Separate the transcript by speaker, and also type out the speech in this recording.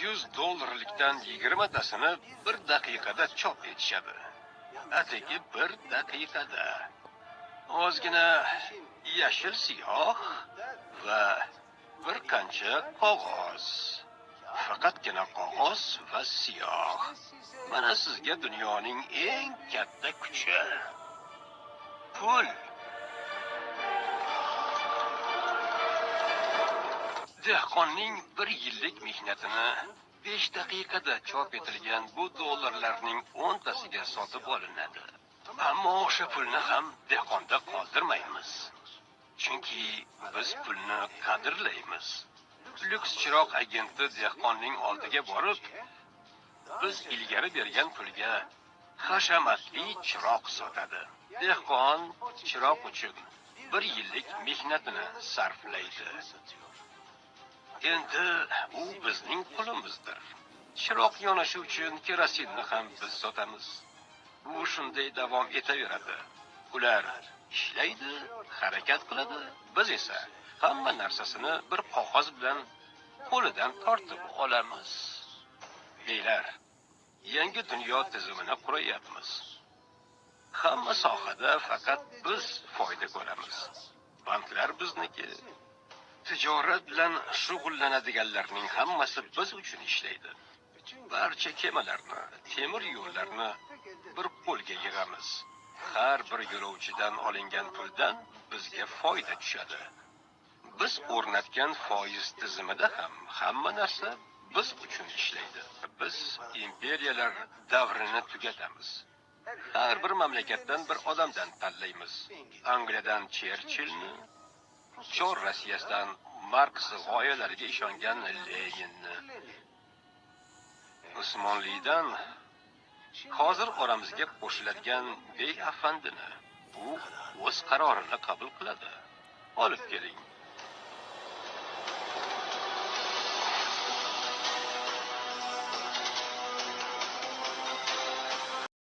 Speaker 1: $500 20 tasini bir daqiqada chop etishadi. Atigi bir daqiqada. Ozgina yashil siyoh va bir qancha qog'oz. Faqatgina qog'oz va siyoh. Mana sizga dunyoning eng katta kuchi. Pul. Dehqonning 1 yillik mehnatini 5 daqiqada chop etilgan bu dollarlarning 10 tasiga sotib olinadi. Ammo o'sha pulni ham dehqonda qoldirmaymiz. Chunki biz pulni qadrlaymiz. Lyuks chiroq agenti dehqonning oldiga borib, biz ilgari bergan pulga hashamatli chiroq sotadi. Dehqon chiroq uchun 1 yillik mehnatini sarflaydi. Endi u bizning pulimizdir. Chiroq yonishi uchun kerosinni ham biz sotamiz. Bu shunday davom etaveradi. Ular ishlaydi, harakat qiladi, biz esa hamma narsasini bir qog'oz bilan qo'lidan tortib olamiz. Beylar, yangi dunyo tizimini qurayapmiz. Hamma sohada faqat biz foyda ko'ramiz. Banklar bizniki. Tijorat bilan shug'ullanadiganlarning hammasi biz uchun ishlaydi. Barcha kemalarni, temir yo'llarni bir qo'lga yig'amiz. Har bir yo'lovchidan olingan puldan bizga foyda tushadi. Biz o'rnatgan foiz tizimida ham hamma narsa biz uchun ishlaydi. Biz imperiyalar davrini tugatamiz. Har bir mamlakatdan bir odamdan tanlaymiz. Angliyadan Cherchillni, Chor Rossiyasidan Marks g'oyalariga ishongan Leninni, Usmonlidan hozir oramizga qo'shiladigan Bey afandini. U o'z qarorini qabul qiladi. Olib keling.